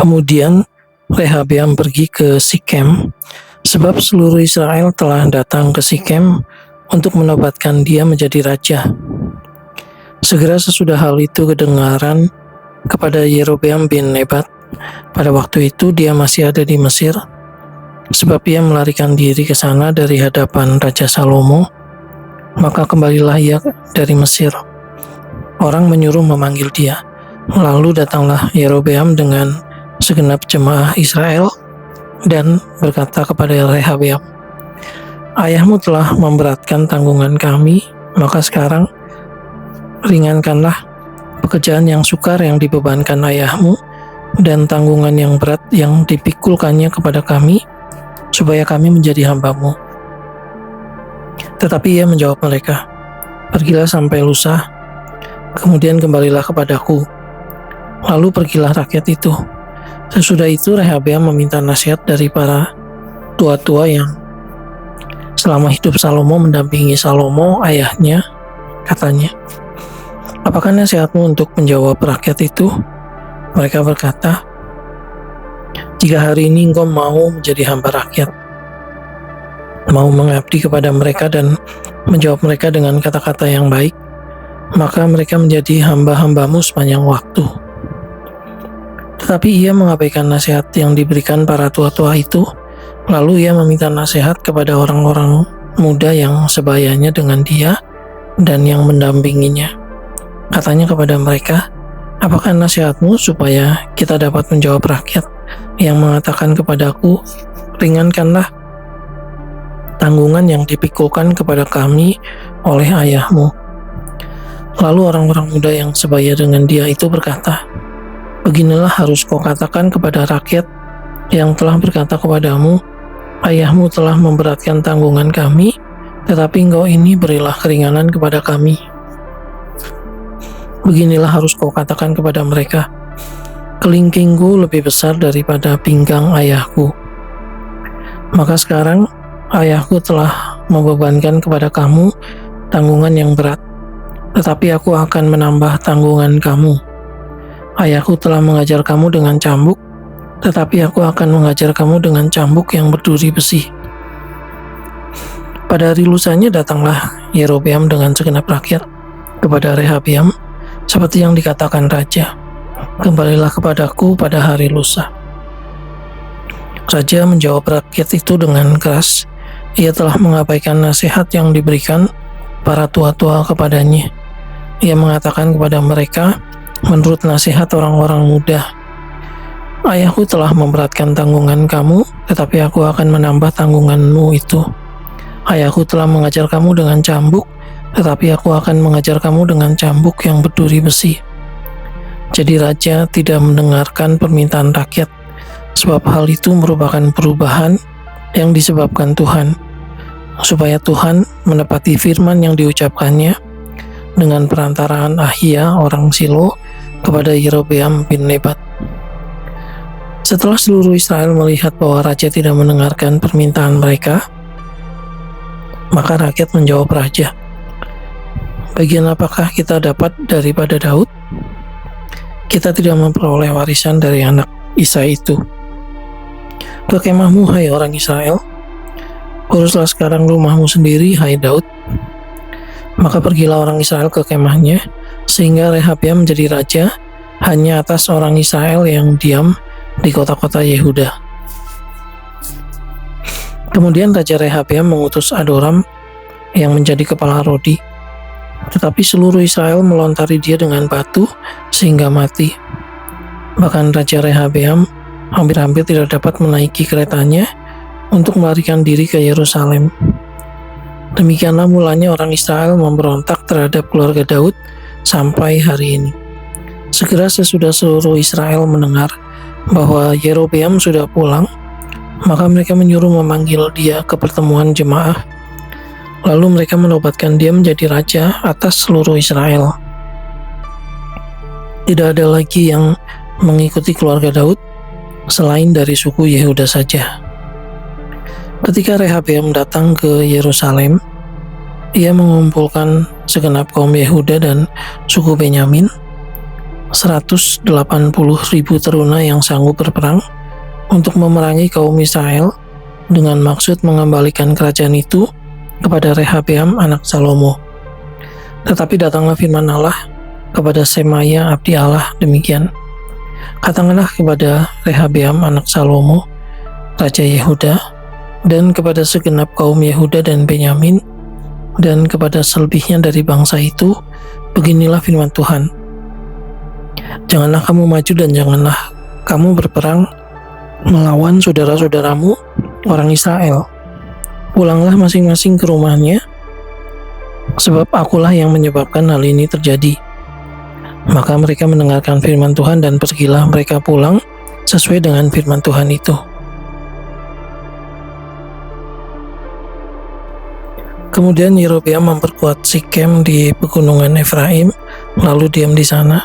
Kemudian Rehabeam pergi ke Sikem, sebab seluruh Israel telah datang ke Sikem untuk menobatkan dia menjadi raja. Segera sesudah hal itu kedengaran kepada Yerobeam bin Nebat. Pada waktu itu dia masih ada di Mesir, sebab ia melarikan diri ke sana dari hadapan Raja Salomo. Maka kembalilah ia dari Mesir. Orang menyuruh memanggil dia. Lalu datanglah Yerobeam dengan segenap jemaah Israel dan berkata kepada Rehabeam, "Ayahmu telah memberatkan tanggungan kami, maka sekarang ringankanlah pekerjaan yang sukar yang dibebankan ayahmu dan tanggungan yang berat yang dipikulkannya kepada kami, supaya kami menjadi hamba-Mu." Tetapi ia menjawab mereka, "Pergilah sampai lusa, kemudian kembalilah kepadaku." Lalu pergilah rakyat itu. Sesudah itu Rehabeam meminta nasihat dari para tua-tua yang selama hidup Salomo mendampingi Salomo ayahnya. Katanya, "Apakah nasihatmu untuk menjawab rakyat itu?" Mereka berkata, "Jika hari ini engkau mau menjadi hamba rakyat, mau mengabdi kepada mereka dan menjawab mereka dengan kata-kata yang baik, maka mereka menjadi hamba-hambamu sepanjang waktu." Tetapi ia mengabaikan nasihat yang diberikan para tua-tua itu. Lalu ia meminta nasihat kepada orang-orang muda yang sebayanya dengan dia dan yang mendampinginya. Katanya kepada mereka, "Apakah nasihatmu supaya kita dapat menjawab rakyat yang mengatakan kepadaku, 'Ringankanlah tanggungan yang dipikulkan kepada kami oleh ayahmu'?" Lalu orang-orang muda yang sebaya dengan dia itu berkata, "Beginilah harus kau katakan kepada rakyat yang telah berkata kepadamu, 'Ayahmu telah memberatkan tanggungan kami, tetapi engkau ini berilah keringanan kepada kami.' Beginilah harus kau katakan kepada mereka, 'Kelingkingku lebih besar daripada pinggang ayahku. Maka sekarang ayahku telah membebankan kepada kamu tanggungan yang berat, tetapi aku akan menambah tanggungan kamu. Ayahku telah mengajar kamu dengan cambuk, tetapi aku akan mengajar kamu dengan cambuk yang berduri besi." Pada hari lusanya datanglah Yerobeam dengan segenap rakyat kepada Rehabeam, seperti yang dikatakan raja, "Kembalilah kepadaku pada hari lusa." Raja menjawab rakyat itu dengan keras. Ia telah mengabaikan nasihat yang diberikan para tua-tua kepadanya. Ia mengatakan kepada mereka, menurut nasihat orang-orang muda, "Ayahku telah memberatkan tanggungan kamu, tetapi aku akan menambah tanggunganmu itu. Ayahku telah mengajar kamu dengan cambuk, tetapi aku akan mengajar kamu dengan cambuk yang berduri besi." Jadi raja tidak mendengarkan permintaan rakyat, sebab hal itu merupakan perubahan yang disebabkan Tuhan, supaya Tuhan menepati firman yang diucapkannya dengan perantaraan Ahia orang Silo kepada Yerobeam bin Nebat. Setelah seluruh Israel melihat bahwa raja tidak mendengarkan permintaan mereka, maka rakyat menjawab raja, "Bagian apakah kita dapat daripada Daud? Kita tidak memperoleh warisan dari anak Isai itu. Ke kemahmu, hai orang Israel, uruslah sekarang rumahmu sendiri, hai Daud." Maka pergilah orang Israel ke kemahnya, sehingga Rehabeam menjadi raja hanya atas orang Israel yang diam di kota-kota Yehuda. Kemudian Raja Rehabeam mengutus Adoram yang menjadi kepala Rodi, tetapi seluruh Israel melontari dia dengan batu sehingga mati. Bahkan Raja Rehabeam hampir-hampir tidak dapat menaiki keretanya untuk melarikan diri ke Yerusalem. Demikianlah mulanya orang Israel memberontak terhadap keluarga Daud sampai hari ini. Segera sesudah seluruh Israel mendengar bahwa Yerobeam sudah pulang, maka mereka menyuruh memanggil dia ke pertemuan jemaah. Lalu mereka menobatkan dia menjadi raja atas seluruh Israel. Tidak ada lagi yang mengikuti keluarga Daud selain dari suku Yehuda saja. Ketika Rehabeam datang ke Yerusalem, ia mengumpulkan segenap kaum Yehuda dan suku Benyamin, 180.000 teruna yang sanggup berperang untuk memerangi kaum Israel dengan maksud mengembalikan kerajaan itu kepada Rehabeam anak Salomo. Tetapi datanglah firman Allah kepada Semaya abdi Allah demikian, katakanlah kepada Rehabeam anak Salomo, Raja Yehuda, dan kepada segenap kaum Yehuda dan Benyamin, dan kepada selebihnya dari bangsa itu, beginilah firman Tuhan. Janganlah kamu maju dan janganlah kamu berperang melawan saudara-saudaramu orang Israel. Pulanglah masing-masing ke rumahnya, sebab akulah yang menyebabkan hal ini terjadi. Maka mereka mendengarkan firman Tuhan dan pergilah mereka pulang sesuai dengan firman Tuhan itu. Kemudian Yerobeam memperkuat Sikem di pegunungan Efraim, lalu diam di sana.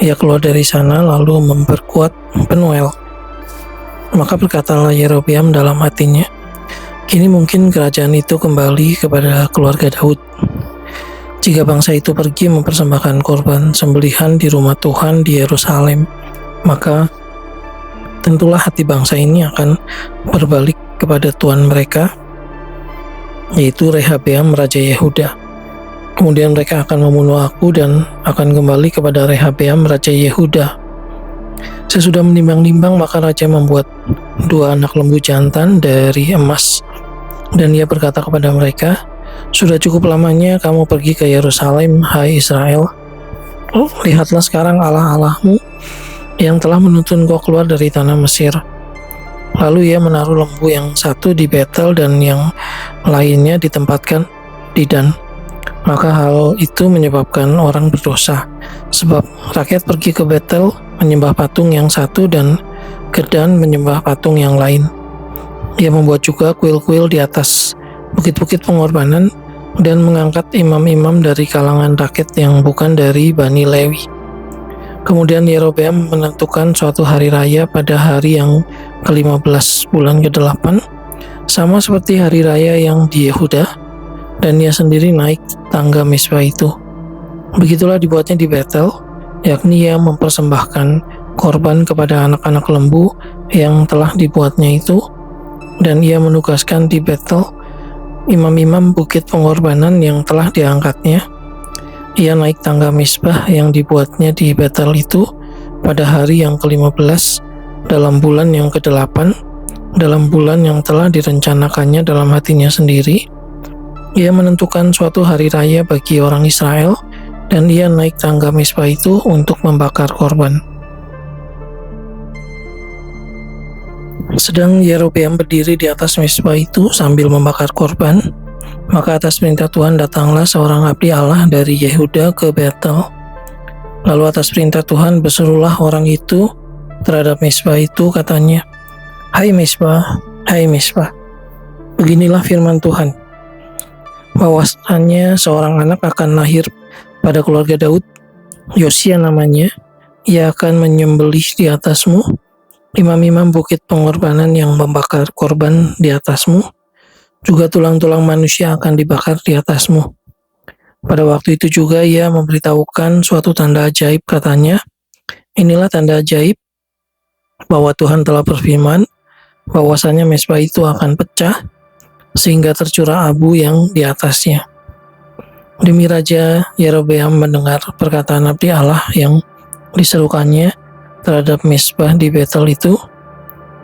Ia keluar dari sana lalu memperkuat Penuel. Maka berkatalah Yerobeam dalam hatinya, kini mungkin kerajaan itu kembali kepada keluarga Daud. Jika bangsa itu pergi mempersembahkan korban sembelihan di rumah Tuhan di Yerusalem, maka tentulah hati bangsa ini akan berbalik kepada Tuhan mereka, yaitu Rehabeam Raja Yehuda. Kemudian mereka akan membunuh aku dan akan kembali kepada Rehabeam Raja Yehuda. Sesudah menimbang-nimbang, maka raja membuat 2 anak lembu jantan dari emas, dan ia berkata kepada mereka, sudah cukup lamanya kamu pergi ke Yerusalem, hai Israel. Lihatlah sekarang Allah-Allahmu yang telah menuntun kau keluar dari tanah Mesir. Lalu ia menaruh lembu yang satu di Betel dan yang lainnya ditempatkan di Dan. Maka hal itu menyebabkan orang berdosa, sebab rakyat pergi ke Betel menyembah patung yang satu dan ke Dan menyembah patung yang lain. Ia membuat juga kuil-kuil di atas bukit-bukit pengorbanan dan mengangkat imam-imam dari kalangan rakyat yang bukan dari Bani Lewi. Kemudian Yerobeam menentukan suatu hari raya pada hari yang ke-15 bulan ke-8, sama seperti hari raya yang di Yehuda, dan ia sendiri naik tangga Misbah itu. Begitulah dibuatnya di Betel, yakni ia mempersembahkan korban kepada anak-anak lembu yang telah dibuatnya itu, dan ia menugaskan di Betel imam-imam bukit pengorbanan yang telah diangkatnya. Ia naik tangga Misbah yang dibuatnya di Betel itu pada hari yang ke-15 dalam bulan yang ke-8, dalam bulan yang telah direncanakannya dalam hatinya sendiri. Ia menentukan suatu hari raya bagi orang Israel, dan ia naik tangga Misbah itu untuk membakar korban. Sedang Yerobeam berdiri di atas Misbah itu sambil membakar korban, maka atas perintah Tuhan datanglah seorang abdi Allah dari Yehuda ke Betel. Lalu atas perintah Tuhan berserulah orang itu terhadap Misbah itu, katanya, hai Misbah, beginilah firman Tuhan, bahwasannya seorang anak akan lahir pada keluarga Daud, Yosia namanya. Ia akan menyembelih di atasmu imam-imam bukit pengorbanan yang membakar korban di atasmu, juga tulang-tulang manusia akan dibakar di atasmu. Pada waktu itu juga ia memberitahukan suatu tanda ajaib, katanya, inilah tanda ajaib bahwa Tuhan telah berfirman bahwasanya Mesbah itu akan pecah sehingga tercurah abu yang di atasnya. Demi Raja Yerobeam mendengar perkataan abdi Allah yang diserukannya terhadap Misbah di Betel itu,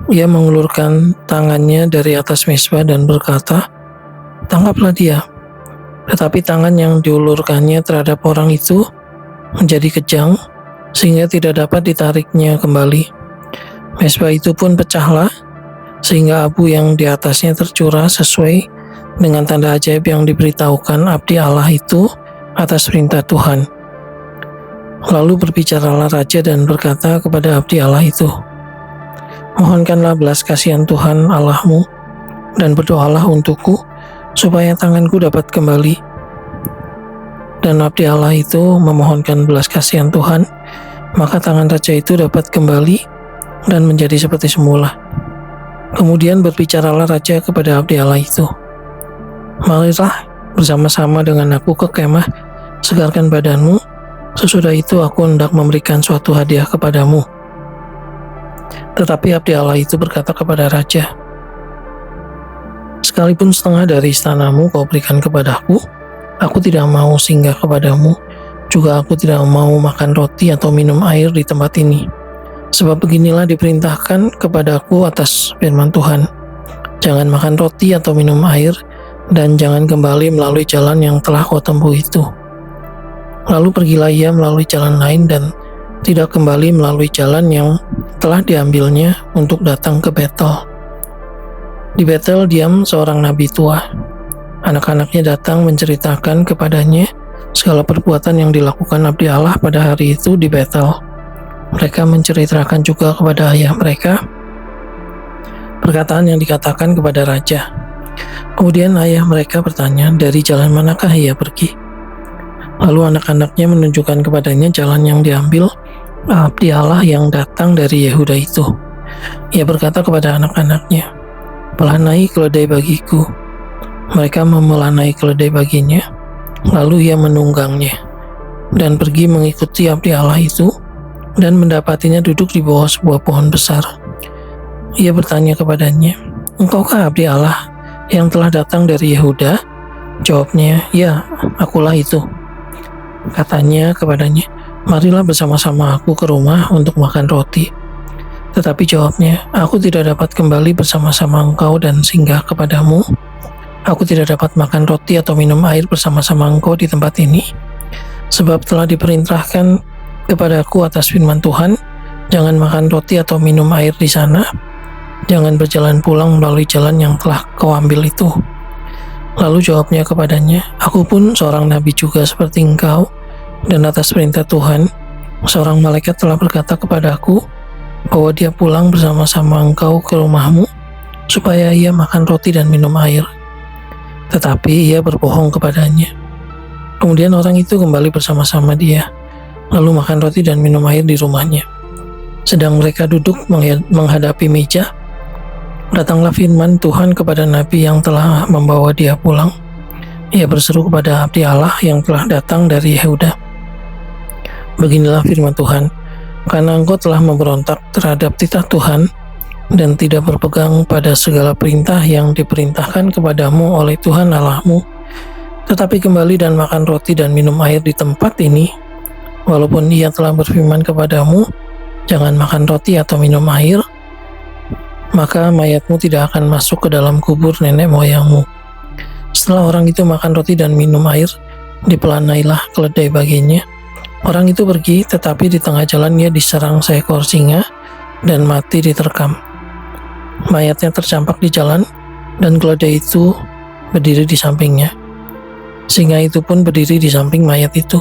ia mengulurkan tangannya dari atas Misbah dan berkata, tangkaplah dia. Tetapi tangan yang diulurkannya terhadap orang itu menjadi kejang, sehingga tidak dapat ditariknya kembali. Misbah itu pun pecahlah, sehingga abu yang di atasnya tercurah sesuai dengan tanda ajaib yang diberitahukan abdi Allah itu atas perintah Tuhan. Lalu berbicaralah raja dan berkata kepada abdi Allah itu, mohonkanlah belas kasihan Tuhan Allahmu dan berdoalah untukku supaya tanganku dapat kembali. Dan abdi Allah itu memohonkan belas kasihan Tuhan, maka tangan raja itu dapat kembali dan menjadi seperti semula. Kemudian berbicaralah raja kepada abdi Allah itu, marilah bersama-sama dengan aku ke kemah, segarkan badanmu, Sesudah itu aku hendak memberikan suatu hadiah kepadamu. Tetapi abdi Allah itu berkata kepada raja, sekalipun setengah dari istanamu kau berikan kepadaku, aku tidak mau singgah kepadamu, juga aku tidak mau makan roti atau minum air di tempat ini. Sebab beginilah diperintahkan kepadaku atas firman Tuhan, jangan makan roti atau minum air, dan jangan kembali melalui jalan yang telah kau tempuh itu. Lalu pergilah ia melalui jalan lain dan tidak kembali melalui jalan yang telah diambilnya untuk datang ke Betel. Di Betel diam seorang nabi tua. Anak-anaknya datang menceritakan kepadanya segala perbuatan yang dilakukan abdi Allah pada hari itu di Betel. Mereka menceritakan juga kepada ayah mereka perkataan yang dikatakan kepada raja. Kemudian ayah mereka bertanya, dari jalan manakah ia pergi? Lalu anak-anaknya menunjukkan kepadanya jalan yang diambil abdi Allah yang datang dari Yehuda itu. Ia berkata kepada anak-anaknya, pelanai keledai bagiku. Mereka memelanai keledai baginya, lalu ia menunggangnya dan pergi mengikuti abdi Allah itu dan mendapatinya duduk di bawah sebuah pohon besar. Ia bertanya kepadanya, engkaukah abdi Allah yang telah datang dari Yehuda? Jawabnya, ya, akulah itu. Katanya kepadanya, marilah bersama-sama aku ke rumah untuk makan roti. Tetapi jawabnya, aku tidak dapat kembali bersama-sama engkau dan singgah kepadamu. Aku tidak dapat makan roti atau minum air bersama-sama engkau di tempat ini. Sebab telah diperintahkan kepadaku atas firman Tuhan, jangan makan roti atau minum air di sana. Jangan berjalan pulang melalui jalan yang telah kau ambil itu. Lalu jawabnya kepadanya, aku pun seorang nabi juga seperti engkau, dan atas perintah Tuhan, seorang malaikat telah berkata kepadaku bahwa dia pulang bersama-sama engkau ke rumahmu, supaya ia makan roti dan minum air. Tetapi ia berbohong kepadanya. Kemudian orang itu kembali bersama-sama dia, lalu makan roti dan minum air di rumahnya. Sedang mereka duduk menghadapi meja, datanglah firman Tuhan kepada nabi yang telah membawa dia pulang. Ia berseru kepada abdi Allah yang telah datang dari Yehuda, beginilah firman Tuhan, karena engkau telah memberontak terhadap titah Tuhan dan tidak berpegang pada segala perintah yang diperintahkan kepadamu oleh Tuhan Allahmu, tetapi kembali dan makan roti dan minum air di tempat ini, walaupun ia telah berfirman kepadamu, jangan makan roti atau minum air, maka mayatmu tidak akan masuk ke dalam kubur nenek moyangmu. Setelah orang itu makan roti dan minum air, dipelanailah keledai baginya. Orang itu pergi, tetapi di tengah jalan ia diserang seekor singa dan mati diterkam. Mayatnya tercampak di jalan, dan keledai itu berdiri di sampingnya. Singa itu pun berdiri di samping mayat itu.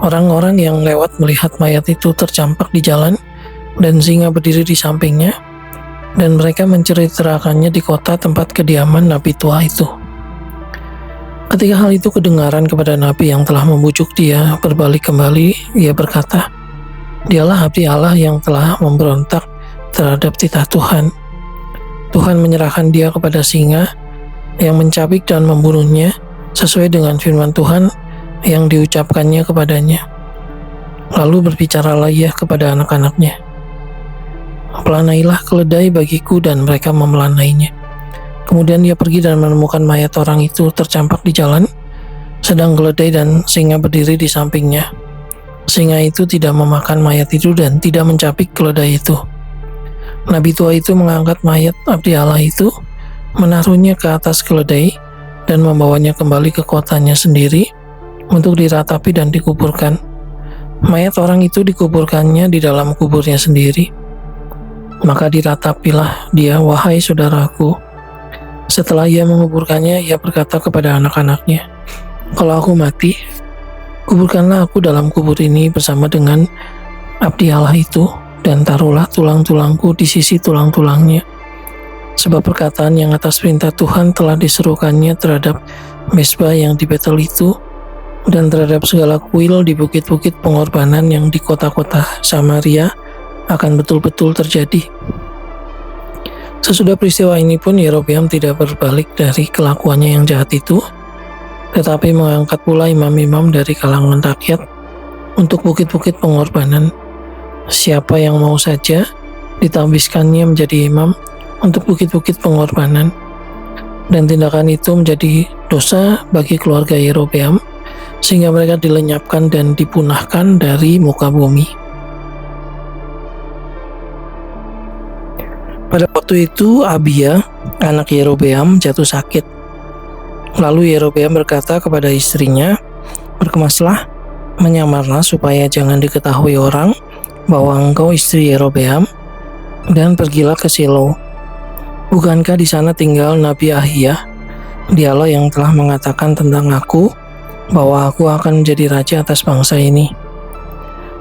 Orang-orang yang lewat melihat mayat itu tercampak di jalan, dan singa berdiri di sampingnya, dan mereka menceritakannya di kota tempat kediaman nabi tua itu. Ketika hal itu kedengaran kepada nabi yang telah membujuk dia berbalik kembali, ia berkata, dialah abdi Allah yang telah memberontak terhadap titah Tuhan. Tuhan menyerahkan dia kepada singa yang mencabik dan membunuhnya sesuai dengan firman Tuhan yang diucapkannya kepadanya. Lalu berbicaralah ia kepada anak-anaknya, pelanailah keledai bagiku, dan mereka memelanainya. Kemudian dia pergi dan menemukan mayat orang itu tercampak di jalan, sedang keledai dan singa berdiri di sampingnya. Singa itu tidak memakan mayat itu dan tidak mencapik keledai itu. Nabi tua itu mengangkat mayat abdi Allah itu, menaruhnya ke atas keledai, dan membawanya kembali ke kotanya sendiri untuk diratapi dan dikuburkan. Mayat orang itu dikuburkannya di dalam kuburnya sendiri. Maka diratapilah dia, wahai saudaraku. Setelah ia menguburkannya, ia berkata kepada anak-anaknya, kalau aku mati, kuburkanlah aku dalam kubur ini bersama dengan abdi Allah itu, dan taruhlah tulang-tulangku di sisi tulang-tulangnya. Sebab perkataan yang atas perintah Tuhan telah diserukannya terhadap mezbah yang di Betel itu, dan terhadap segala kuil di bukit-bukit pengorbanan yang di kota-kota Samaria akan betul-betul terjadi. Sesudah peristiwa ini pun Yerobeam tidak berbalik dari kelakuannya yang jahat itu, tetapi mengangkat pula imam-imam dari kalangan rakyat untuk bukit-bukit pengorbanan. Siapa yang mau saja ditabiskannya menjadi imam untuk bukit-bukit pengorbanan. Dan tindakan itu menjadi dosa bagi keluarga Yerobeam, sehingga mereka dilenyapkan dan dipunahkan dari muka bumi. Pada waktu itu Abia, anak Yerobeam, jatuh sakit. Lalu Yerobeam berkata kepada istrinya, "Berkemaslah, menyamarlah supaya jangan diketahui orang bahwa engkau istri Yerobeam, dan pergilah ke Silo. Bukankah di sana tinggal Nabi Ahia? Dialah yang telah mengatakan tentang aku bahwa aku akan menjadi raja atas bangsa ini.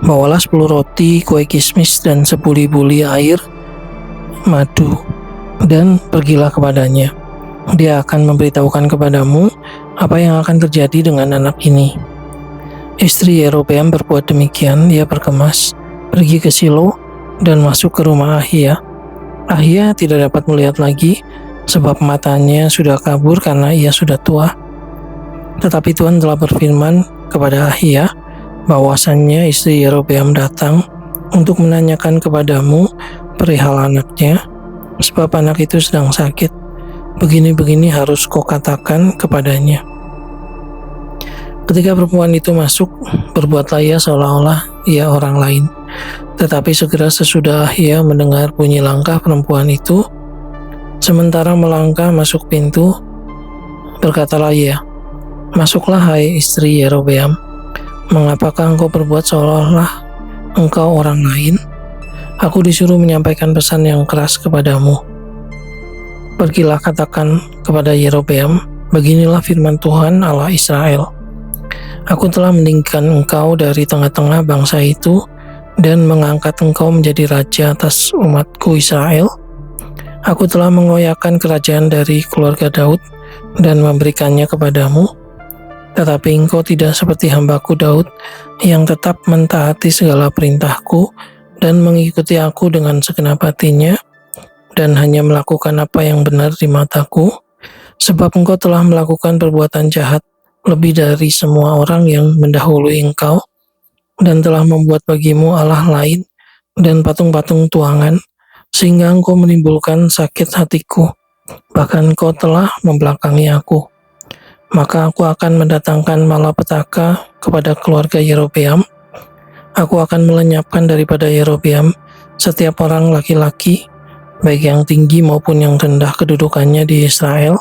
Bawalah 10 roti, kue kismis, dan sebuli-buli air madu, dan pergilah kepadanya. Dia akan memberitahukan kepadamu apa yang akan terjadi dengan anak ini." Istri Yerobeam berbuat demikian. Ia berkemas, pergi ke Silo, dan masuk ke rumah Ahia. Ahia tidak dapat melihat lagi, sebab matanya sudah kabur karena ia sudah tua. Tetapi Tuhan telah berfirman kepada Ahia bahwasannya istri Yerobeam datang untuk menanyakan kepadamu perihal anaknya, sebab anak itu sedang sakit. Begini-begini harus kau katakan kepadanya. Ketika perempuan itu masuk, berbuatlah ia seolah-olah ia orang lain. Tetapi segera sesudah ia mendengar bunyi langkah perempuan itu, sementara melangkah masuk pintu, berkatalah ia, "Masuklah hai istri Yerobeam, mengapakah engkau berbuat seolah-olah engkau orang lain? Aku disuruh menyampaikan pesan yang keras kepadamu. Pergilah katakan kepada Yerobeam, beginilah firman Tuhan Allah Israel. Aku telah meninggikan engkau dari tengah-tengah bangsa itu dan mengangkat engkau menjadi raja atas umatku Israel. Aku telah mengoyakkan kerajaan dari keluarga Daud dan memberikannya kepadamu. Tetapi engkau tidak seperti hambaku Daud yang tetap mentaati segala perintahku dan mengikuti aku dengan segenap hatinya dan hanya melakukan apa yang benar di mataku, sebab engkau telah melakukan perbuatan jahat lebih dari semua orang yang mendahului engkau, dan telah membuat bagimu Allah lain dan patung-patung tuangan, sehingga engkau menimbulkan sakit hatiku, bahkan engkau telah membelakangi aku. Maka aku akan mendatangkan malapetaka kepada keluarga Yerobeam. Aku akan melenyapkan daripada Yerobeam setiap orang laki-laki, baik yang tinggi maupun yang rendah kedudukannya di Israel.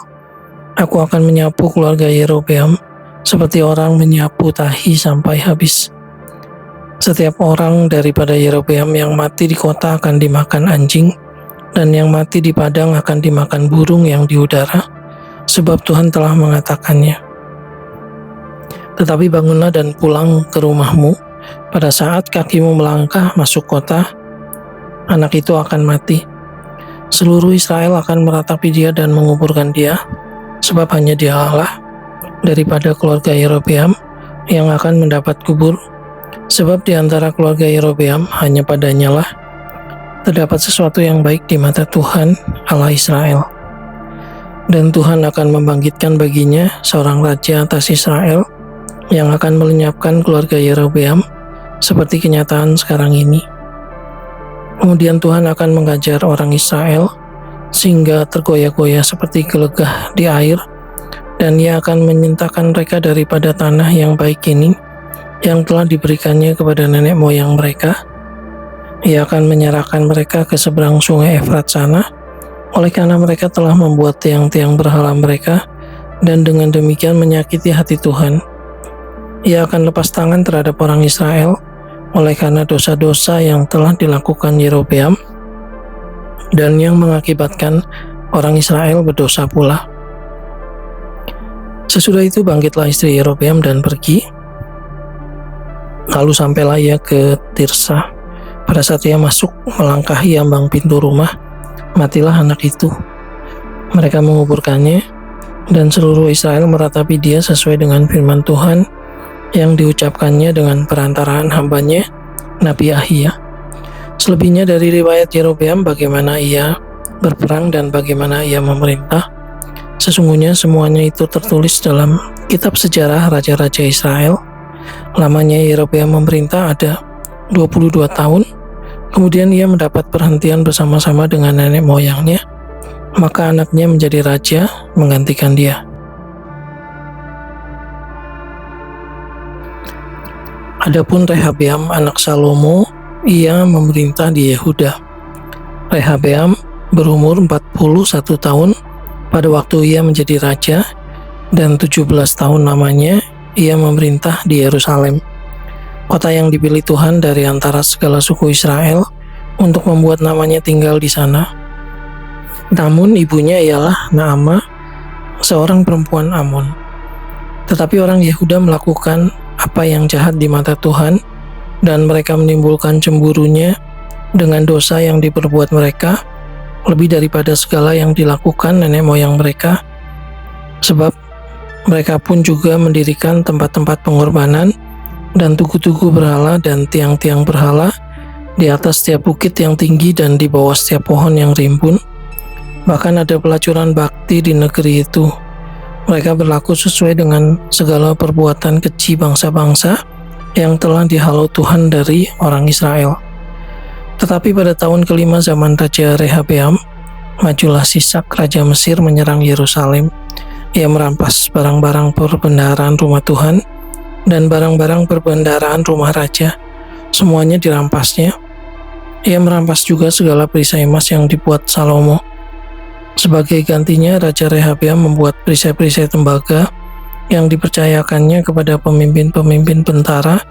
Aku akan menyapu keluarga Yerobeam seperti orang menyapu tahi sampai habis. Setiap orang daripada Yerobeam yang mati di kota akan dimakan anjing, dan yang mati di padang akan dimakan burung yang di udara, sebab Tuhan telah mengatakannya. Tetapi bangunlah dan pulang ke rumahmu. Pada saat kakimu melangkah masuk kota, anak itu akan mati. Seluruh Israel akan meratapi dia dan menguburkan dia, sebab hanya dia Allah daripada keluarga Yerobeam yang akan mendapat kubur. Sebab di antara keluarga Yerobeam hanya padanya lah terdapat sesuatu yang baik di mata Tuhan Allah Israel. Dan Tuhan akan membangkitkan baginya seorang raja atas Israel yang akan melenyapkan keluarga Yerobeam seperti kenyataan sekarang ini. Kemudian Tuhan akan mengajar orang Israel sehingga tergoyah-goyah seperti gelegah di air, dan ia akan menyentakan mereka daripada tanah yang baik ini yang telah diberikannya kepada nenek moyang mereka. Ia akan menyerahkan mereka ke seberang sungai Efrat sana, oleh karena mereka telah membuat tiang-tiang berhala mereka, dan dengan demikian menyakiti hati Tuhan. Ia akan lepas tangan terhadap orang Israel, oleh karena dosa-dosa yang telah dilakukan Yerobeam, dan yang mengakibatkan orang Israel berdosa pula. Sesudah itu bangkitlah istri Yerobeam dan pergi. Lalu sampailah ia ke Tirsa. Pada saat ia masuk melangkahi ambang pintu rumah, matilah anak itu. Mereka menguburkannya, dan seluruh Israel meratapi dia sesuai dengan firman Tuhan yang diucapkannya dengan perantaraan hambanya, Nabi Ahia. Selebihnya dari riwayat Yerobeam, bagaimana ia berperang dan bagaimana ia memerintah, sesungguhnya semuanya itu tertulis dalam kitab sejarah raja-raja Israel. lamanya Yerobeam memerintah ada 22 tahun. Kemudian ia mendapat perhentian bersama-sama dengan nenek moyangnya, maka anaknya menjadi raja menggantikan dia. Adapun Rehabeam anak Salomo, ia memerintah di Yehuda. Rehabeam berumur 41 tahun pada waktu ia menjadi raja, dan 17 tahun lamanya ia memerintah di Yerusalem, kota yang dipilih Tuhan dari antara segala suku Israel untuk membuat namanya tinggal di sana. Namun ibunya ialah Naamah, seorang perempuan Amon. Tetapi orang Yehuda melakukan apa yang jahat di mata Tuhan, dan mereka menimbulkan cemburunya dengan dosa yang diperbuat mereka, lebih daripada segala yang dilakukan nenek moyang mereka, sebab mereka pun juga mendirikan tempat-tempat pengorbanan dan tugu-tugu berhala dan tiang-tiang berhala di atas setiap bukit yang tinggi dan di bawah setiap pohon yang rimbun. Bahkan ada pelacuran bakti di negeri itu. Mereka berlaku sesuai dengan segala perbuatan keji bangsa-bangsa yang telah dihalau Tuhan dari orang Israel. Tetapi pada tahun kelima zaman Raja Rehabeam, majulah Sisak Raja Mesir menyerang Yerusalem. Ia merampas barang-barang perbendaharaan rumah Tuhan dan barang-barang perbendaharaan rumah raja. Semuanya dirampasnya. Ia merampas juga segala perisai emas yang dibuat Salomo. Sebagai gantinya, Raja Rehabeam membuat perisai-perisai tembaga yang dipercayakannya kepada pemimpin-pemimpin tentara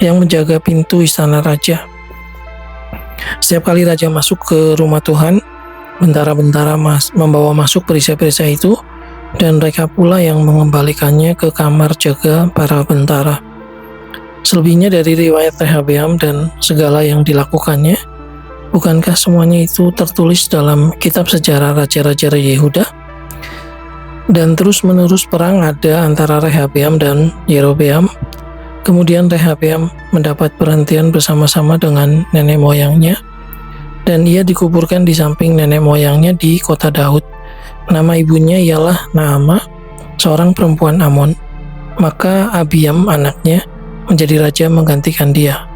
yang menjaga pintu istana raja. Setiap kali raja masuk ke rumah Tuhan, bentara-bentara membawa masuk perisai-perisai itu, dan mereka pula yang mengembalikannya ke kamar jaga para bentara. Selebihnya dari riwayat Rehabeam dan segala yang dilakukannya, bukankah semuanya itu tertulis dalam kitab sejarah raja-raja Yehuda? Dan terus-menerus perang ada antara Rehabeam dan Yerobeam. Kemudian Rehabeam mendapat perhentian bersama-sama dengan nenek moyangnya, dan ia dikuburkan di samping nenek moyangnya di kota Daud. Nama ibunya ialah Naamah, seorang perempuan Amon. Maka Abiam anaknya menjadi raja menggantikan dia.